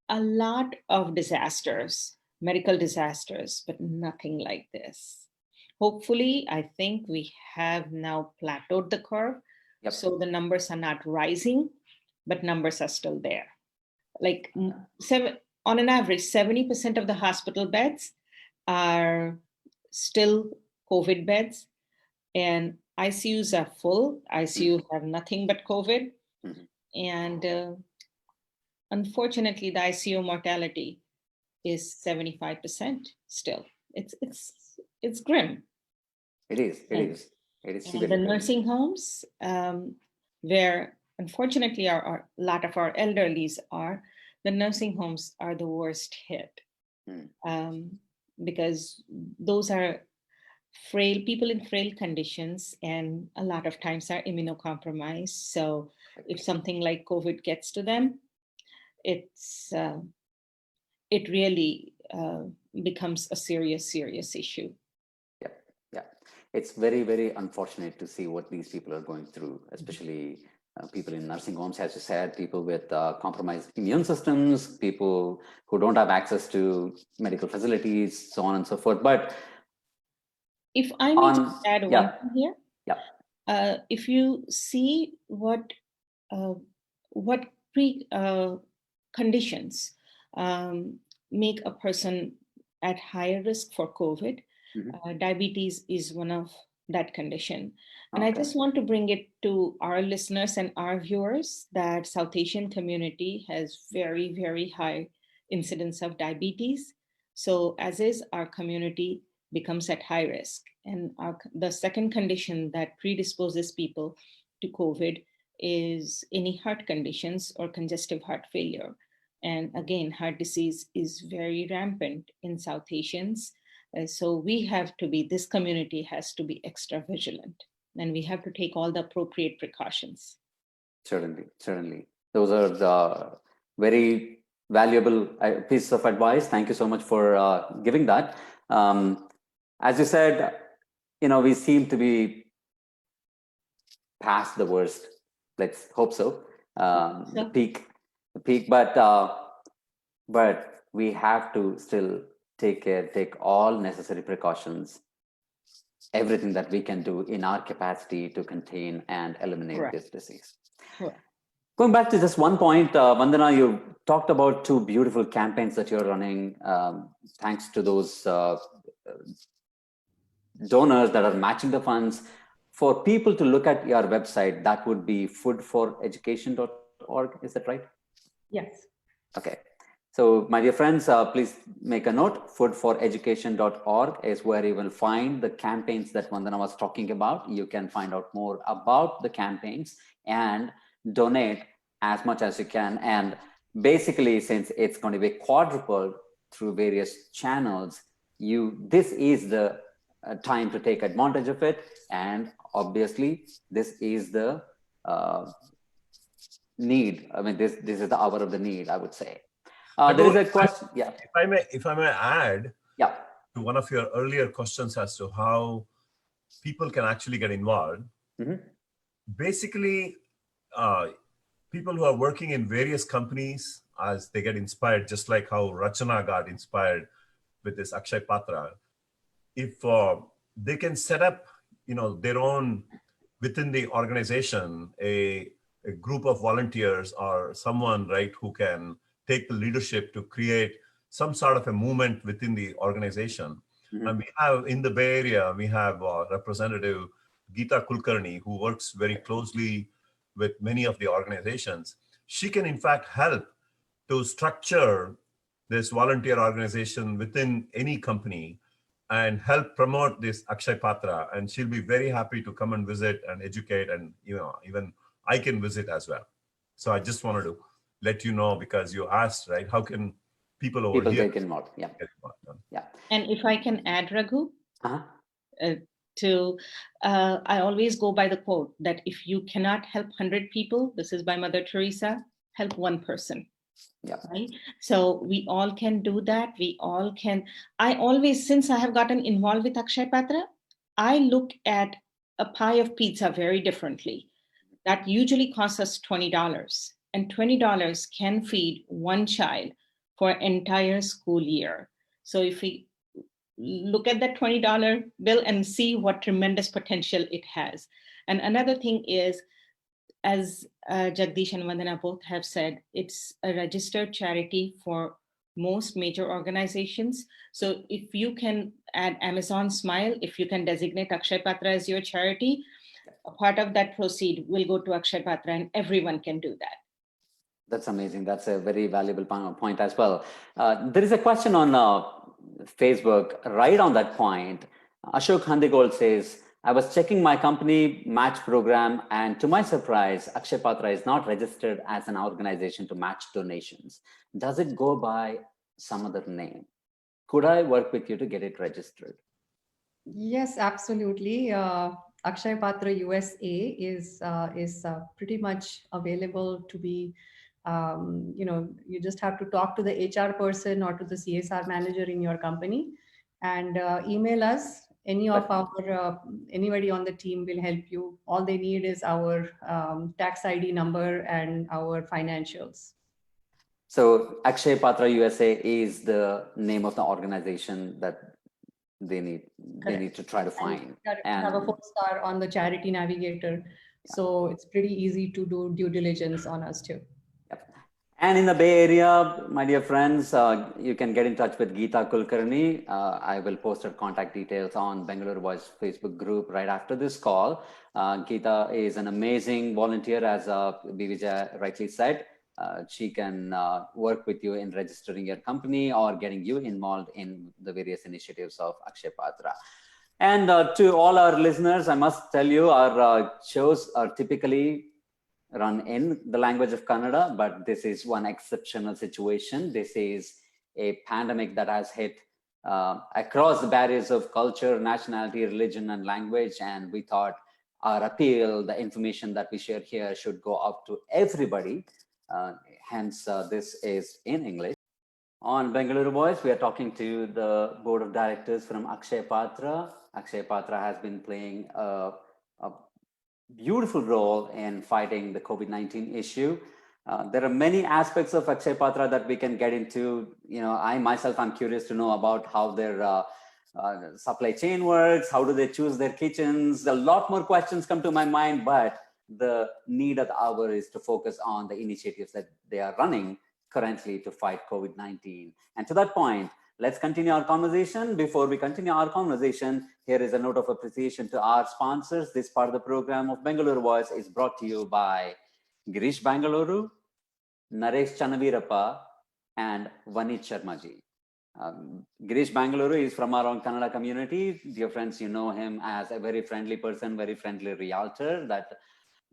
a lot of disasters, medical disasters, but nothing like this. Hopefully, I think we have now plateaued the curve. Yep. So the numbers are not rising, but numbers are still there. On an average, 70% of the hospital beds are still COVID beds, and ICUs are full. ICU have nothing but COVID. And unfortunately, the ICU mortality is 75% still. It's grim. It is. And the grim. nursing homes, where unfortunately a lot of our elderlies are, the nursing homes are the worst hit. Because those are frail people in frail conditions, and a lot of times are immunocompromised. So if something like COVID gets to them, it really becomes a serious issue. Yeah. It's very, very unfortunate to see what these people are going through, especially people in nursing homes, as you said, people with compromised immune systems, people who don't have access to medical facilities, so on and so forth. But if I may just add one thing here, if you see what conditions make a person at higher risk for COVID, diabetes is one of that condition. And I just want to bring it to our listeners and our viewers that South Asian community has very, very high incidence of diabetes. So as is, our community becomes at high risk. And the second condition that predisposes people to COVID is any heart conditions or congestive heart failure. And again, heart disease is very rampant in South Asians. So this community has to be extra vigilant, and we have to take all the appropriate precautions. Certainly. Those are the very valuable pieces of advice. Thank you so much for giving that. As you said, we seem to be past the worst. Let's hope so. The peak, but we have to still take all necessary precautions, everything that we can do in our capacity to contain and eliminate this disease. Going back to just one point, Vandana, you talked about 2 beautiful campaigns that you're running. Thanks to those donors that are matching the funds. For people to look at your website, that would be foodforeducation.org. Is that right? Yes. Okay. So my dear friends, please make a note. Foodforeducation.org is where you will find the campaigns that Vandana was talking about. You can find out more about the campaigns and donate as much as you can. And basically, since it's going to be quadrupled through various channels, this is the time to take advantage of it. And obviously, this is the need. I mean, this is the hour of the need, I would say. There is a question. Yeah. If I may add, yeah, to one of your earlier questions as to how people can actually get involved. Basically, people who are working in various companies, as they get inspired, just like how Rachana got inspired with this Akshaya Patra, if they can set up, their own within the organization, a group of volunteers or someone, right, who can take the leadership to create some sort of a movement within the organization. And we have in the Bay Area, we have Representative Rachana Kulkarni, who works very closely with many of the organizations. She can in fact help to structure this volunteer organization within any company and help promote this Akshaya Patra. And she'll be very happy to come and visit and educate, and even I can visit as well. So I just wanted to let you know, because you asked, right, how can people over here get involved? Yeah. Yeah. And if I can add, Raghu, I always go by the quote that if you cannot help 100 people, this is by Mother Teresa, help one person. Yeah. Right? So we all can do that. We all can. I always, since I have gotten involved with Akshaya Patra, I look at a pie of pizza very differently. That usually costs us $20, and $20 can feed one child for an entire school year. So if we look at that $20 bill and see what tremendous potential it has. And another thing is, as Jagdish and Vandana both have said, it's a registered charity for most major organizations. So if you can add Amazon Smile, if you can designate Akshaya Patra as your charity, a part of that proceed will go to Akshaya Patra, and everyone can do that. That's amazing. That's a very valuable point as well. There is a question on Facebook right on that point. Ashok Handigold says, I was checking my company match program, and to my surprise, Akshaya Patra is not registered as an organization to match donations. Does it go by some other name? Could I work with you to get it registered? Yes, absolutely. Akshaya Patra USA is pretty much available to be. You just have to talk to the HR person or to the CSR manager in your company, and email us. Anybody on the team will help you. All they need is our tax ID number and our financials. So Akshaya Patra USA is the name of the organization that they need to try to find. And have a 4-star on the Charity Navigator. Yeah. So it's pretty easy to do due diligence on us too. And in the Bay Area, my dear friends, you can get in touch with Rachana Kulkarni. I will post her contact details on Bengaluru Voice Facebook group right after this call. Geeta is an amazing volunteer, as V Vijay rightly said. She can work with you in registering your company or getting you involved in the various initiatives of Akshaya Patra. And to all our listeners, I must tell you, our shows are typically run in the language of Kannada, but this is one exceptional situation. This is a pandemic that has hit across the barriers of culture, nationality, religion, and language. And we thought our appeal, the information that we share here, should go up to everybody. Hence, this is in English. On Bengaluru Voice, we are talking to the board of directors from Akshaya Patra. Akshaya Patra has been playing a beautiful role in fighting the COVID-19 issue. There are many aspects of Akshaya Patra that we can get into. I myself, I'm curious to know about how their supply chain works. How do they choose their kitchens? A lot more questions come to my mind, but the need of the hour is to focus on the initiatives that they are running currently to fight COVID-19. And to that point, let's continue our conversation. Before we continue our conversation, here is a note of appreciation to our sponsors. This part of the program of Bengaluru Voice is brought to you by Girish Bengaluru, Naresh Chanavirappa, and Vanit Sharmaji. Girish Bengaluru is from our own Kannada community. Dear friends, you know him as a very friendly person, very friendly realtor that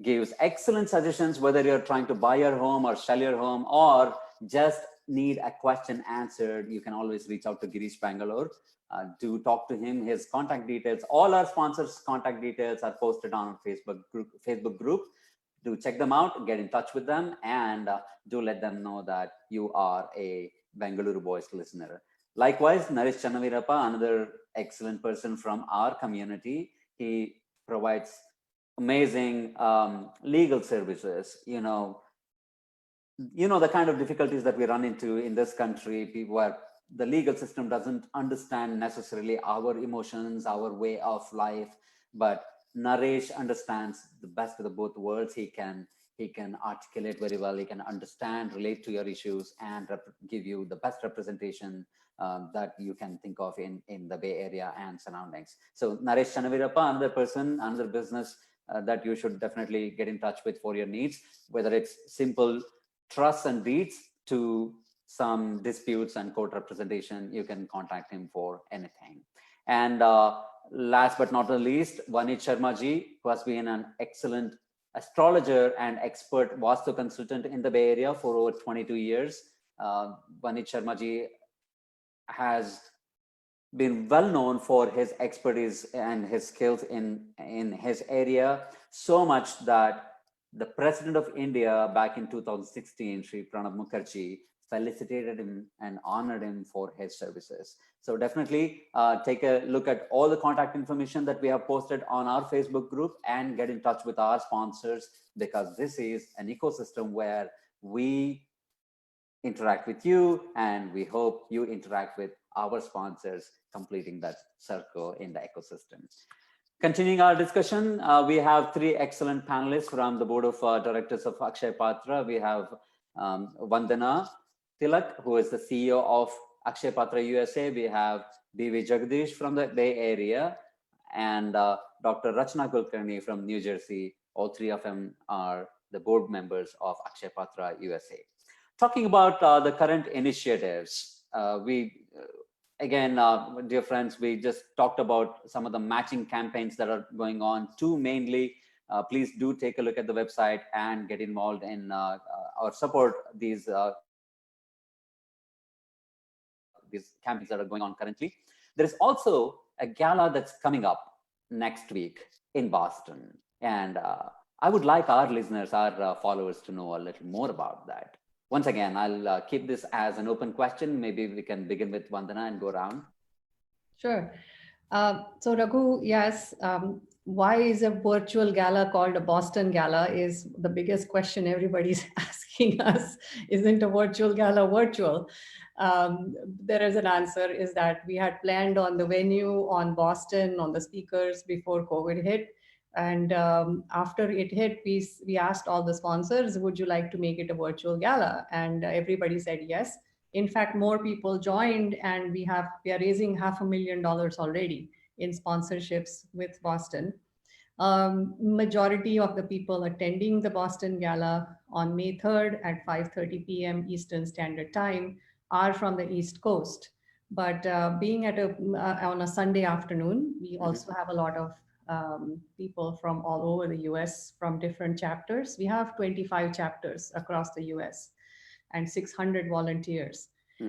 gives excellent suggestions, whether you're trying to buy your home or sell your home or just need a question answered. You can always reach out to Girish Bangalore. Do talk to him. His contact details, all our sponsors' contact details are posted on our Facebook group. Do check them out, get in touch with them, and do let them know that you are a Bengaluru Voice listener. Likewise, Naresh Chanavirappa, another excellent person from our community. He provides amazing legal services. The kind of difficulties that we run into in this country, where the legal system doesn't understand necessarily our emotions, our way of life, but Naresh understands the best of the both worlds. He can articulate very well. He can understand, relate to your issues, and give you the best representation that you can think of in the Bay Area and surroundings. So Naresh Chanavirappa, another person, another business that you should definitely get in touch with for your needs, whether it's simple trusts and deeds to some disputes and court representation. You can contact him for anything. And last but not the least, Vanit Sharmaji, who has been an excellent astrologer and expert Vastu consultant in the Bay Area for over 22 years. Vanit Sharmaji has been well known for his expertise and his skills in his area, so much that the President of India back in 2016, Sri Pranab Mukherjee, felicitated him and honored him for his services. So definitely take a look at all the contact information that we have posted on our Facebook group and get in touch with our sponsors, because this is an ecosystem where we interact with you and we hope you interact with our sponsors, completing that circle in the ecosystem. Continuing our discussion, we have three excellent panelists from the board of directors of Akshaya Patra. We have Vandana Tilak, who is the CEO of Akshaya Patra USA. We have V Jagadeesh from the Bay Area, and Dr. Rachana Kulkarni from New Jersey. All three of them are the board members of Akshaya Patra USA. Talking about the current initiatives, dear friends, we just talked about some of the matching campaigns that are going on. Two mainly. Please do take a look at the website and get involved in or support these campaigns that are going on currently. There is also a gala that's coming up next week in Boston, and I would like our listeners, our followers, to know a little more about that. Once again, I'll keep this as an open question. Maybe we can begin with Vandana and go around. Sure. So Raghu, yes, why is a virtual gala called a Boston Gala is the biggest question everybody's asking us. Isn't a virtual gala virtual? There is an answer, is that we had planned on the venue, on Boston, on the speakers before COVID hit. And after it hit, we asked all the sponsors, would you like to make it a virtual gala? And everybody said yes. In fact, more people joined, and we are raising $500,000 already in sponsorships with Boston. Majority of the people attending the Boston Gala on May 3rd at 5:30 p.m. Eastern Standard Time are from the East Coast. But being on a Sunday afternoon, we also have a lot of people from all over the US from different chapters. We have 25 chapters across the US and 600 volunteers.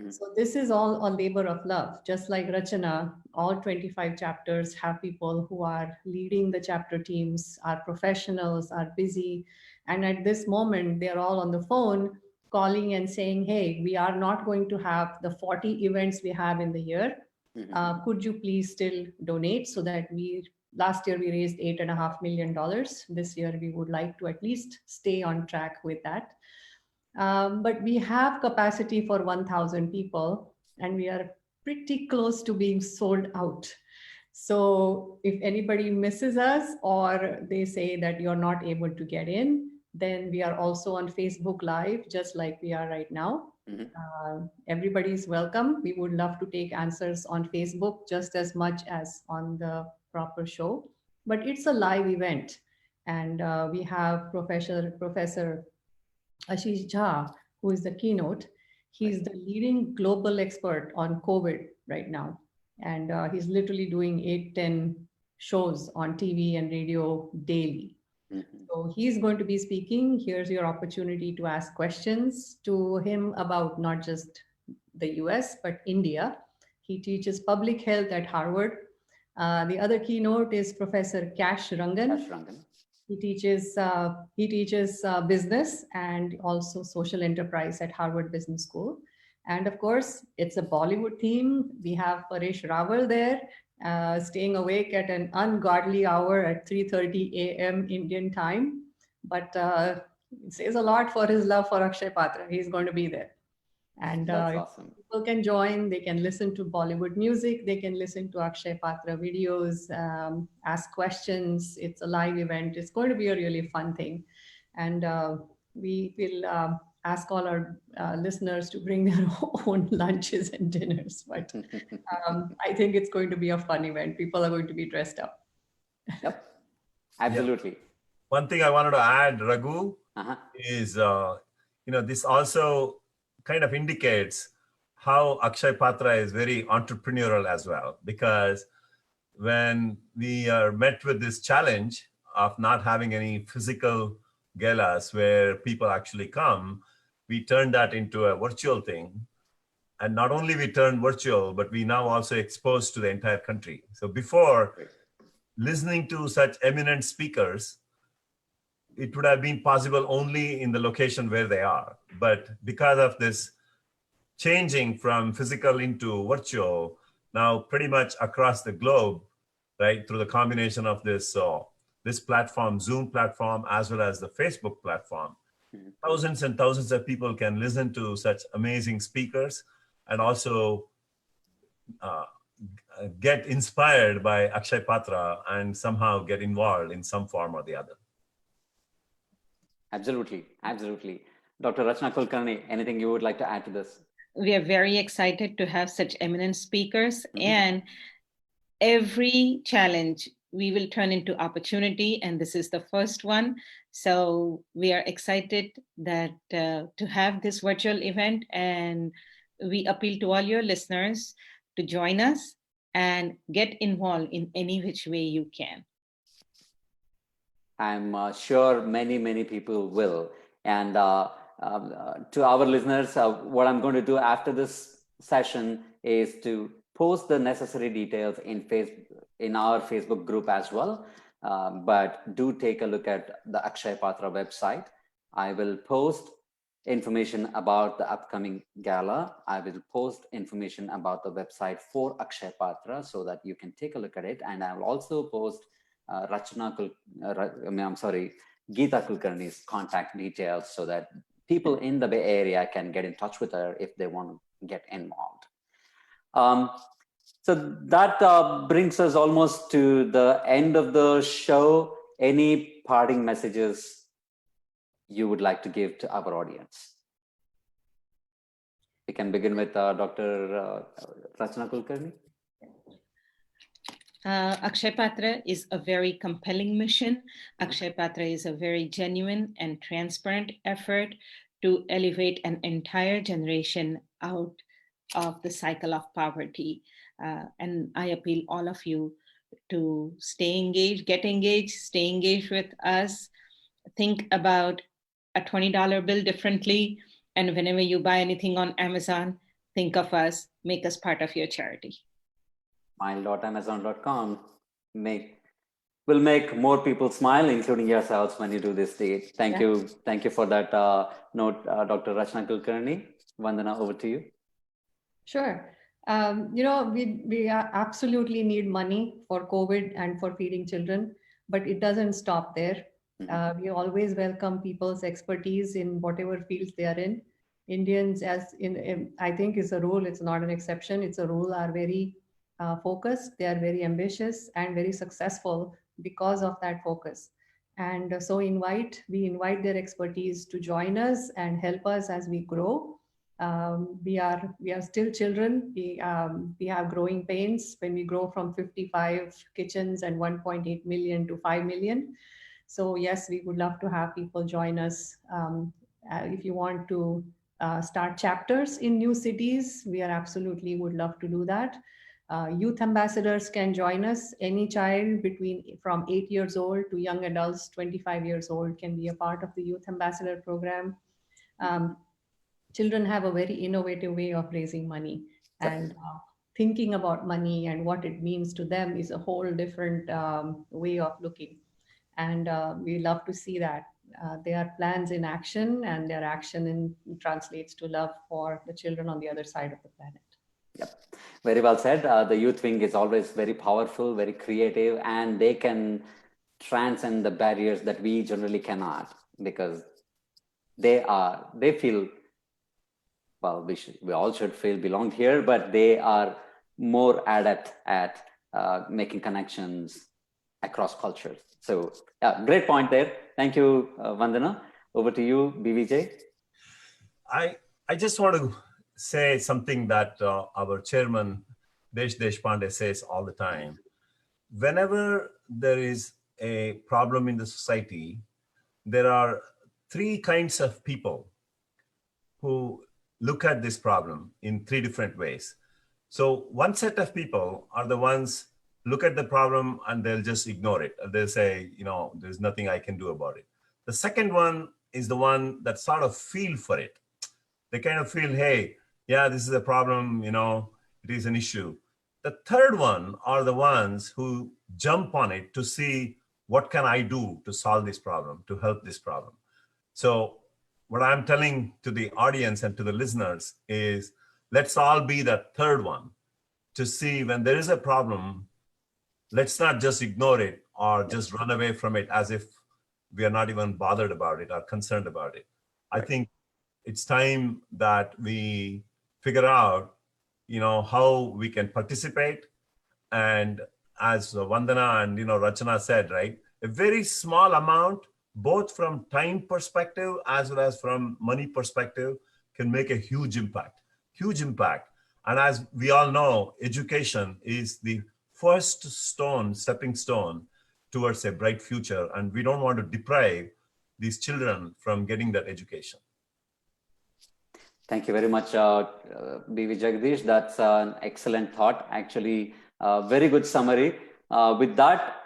So this is all a labor of love. Just like Rachana, all 25 chapters have people who are leading the chapter teams, are professionals, are busy. And at this moment, they're all on the phone calling and saying, hey, we are not going to have the 40 events we have in the year. Could you please still donate so that last year we raised $8.5 million. This year we would like to at least stay on track with that. But we have capacity for 1,000 people and we are pretty close to being sold out. So if anybody misses us or they say that you're not able to get in, then we are also on Facebook Live, just like we are right now. Everybody's welcome. We would love to take answers on Facebook just as much as on the proper show. But it's a live event. And we have Professor Ashish Jha, who is the keynote. He's the leading global expert on COVID right now. And he's literally doing 8-10 shows on TV and radio daily. So he's going to be speaking. Here's your opportunity to ask questions to him about not just the US, but India. He teaches public health at Harvard. The other keynote is Professor Kash Rangan. He teaches business and also social enterprise at Harvard Business School. And of course, it's a Bollywood theme. We have Paresh Rawal there, staying awake at an ungodly hour at 3:30 a.m. Indian time. But it says a lot for his love for Akshaya Patra. He's going to be there. And that's awesome. People can join, they can listen to Bollywood music, they can listen to Akshaya Patra videos, ask questions. It's a live event. It's going to be a really fun thing. And we will ask all our listeners to bring their own lunches and dinners. But I think it's going to be a fun event. People are going to be dressed up. Yep, absolutely. Yeah. One thing I wanted to add, Raghu, is, this also kind of indicates how Akshaya Patra is very entrepreneurial as well, because when we are met with this challenge of not having any physical galas where people actually come, we turned that into a virtual thing. And not only we turned virtual, but we now also exposed to the entire country. So before, listening to such eminent speakers, it would have been possible only in the location where they are. But because of this changing from physical into virtual, now pretty much across the globe, right, through the combination of this platform, Zoom platform, as well as the Facebook platform, thousands and thousands of people can listen to such amazing speakers and also get inspired by Akshaya Patra and somehow get involved in some form or the other. Absolutely, absolutely. Dr. Rachana Kulkarni, anything you would like to add to this? We are very excited to have such eminent speakers, and every challenge we will turn into opportunity, and this is the first one. So we are excited that to have this virtual event, and we appeal to all your listeners to join us and get involved in any which way you can. I'm sure many people will. And to our listeners, what I'm going to do after this session is to post the necessary details in our Facebook group as well. But do take a look at the Akshaya Patra website. I will post information about the upcoming gala. I will post information about the website for Akshaya Patra so that you can take a look at it. And I will also post Geeta Kulkarni's contact details so that people in the Bay Area can get in touch with her if they want to get involved. So that brings us almost to the end of the show. Any parting messages you would like to give to our audience? We can begin with Dr. Rachana Kulkarni. Akshaya Patra is a very compelling mission. Akshaya Patra is a very genuine and transparent effort to elevate an entire generation out of the cycle of poverty. And I appeal all of you to stay engaged, get engaged, stay engaged with us. Think about a $20 bill differently. And whenever you buy anything on Amazon, think of us, make us part of your charity. Smile.amazon.com will make more people smile, including yourselves, when you do this deed. Thank you for that note, Dr. Rachana Kulkarni. Vandana, over to you. Sure. We absolutely need money for COVID and for feeding children, but it doesn't stop there. We always welcome people's expertise in whatever fields they are in. Indians, I think, is a rule. It's not an exception. It's a rule. Are very focused. They are very ambitious and very successful because of that focus. And so we invite their expertise to join us and help us as we grow. We are still children. We have growing pains when we grow from 55 kitchens and 1.8 million to 5 million. So yes, we would love to have people join us. If you want to start chapters in new cities, we are absolutely would love to do that. Youth ambassadors can join us. Any child from 8 years old to young adults 25 years old can be a part of the youth ambassador program. Children have a very innovative way of raising money, and thinking about money and what it means to them is a whole different way of looking. And we love to see that. There are plans in action, and their action translates to love for the children on the other side of the planet. Yep, very well said. The youth wing is always very powerful, very creative, and they can transcend the barriers that we generally cannot, because they feel, well, we all should feel belonged here, but they are more adept at making connections across cultures. So yeah, great point there. Thank you, Vandana. Over to you, BVJ. I just want to say something that our chairman, Desh Deshpande, says all the time. Whenever there is a problem in the society, there are three kinds of people who look at this problem in three different ways. So one set of people are the ones look at the problem and they'll just ignore it. They'll say, there's nothing I can do about it. The second one is the one that sort of feel for it. They kind of feel, hey, yeah, this is a problem, it is an issue. The third one are the ones who jump on it to see what can I do to solve this problem, to help this problem. So what I'm telling to the audience and to the listeners is, let's all be that third one to see when there is a problem. Let's not just ignore it or just run away from it as if we are not even bothered about it or concerned about it. I think it's time that we figure out, how we can participate. And as Vandana and, Rachana said, right, a very small amount, both from time perspective as well as from money perspective, can make a huge impact. And as we all know, education is the first stepping stone towards a bright future. And we don't want to deprive these children from getting that education. Thank you very much, V Jagadeesh. That's an excellent thought. Actually, very good summary. With that,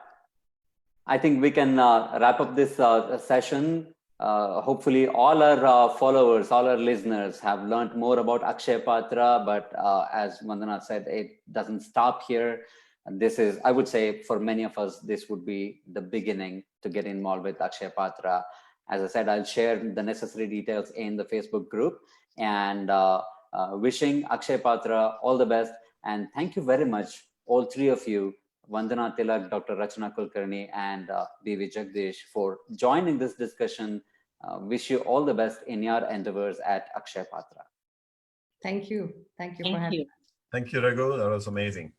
I think we can wrap up this session. Hopefully all our followers, all our listeners have learned more about Akshaya Patra, but as Vandana said, it doesn't stop here. And this is, I would say, for many of us, this would be the beginning to get involved with Akshaya Patra. As I said, I'll share the necessary details in the Facebook group, and wishing Akshaya Patra all the best. And thank you very much, all three of you, Vandana Tilak, Dr. Rachana Kulkarni, and V Jagadeesh, for joining this discussion. Wish you all the best in your endeavors at Akshaya Patra. Thank you. Thank you for having me. Thank you, Raghu. That was amazing.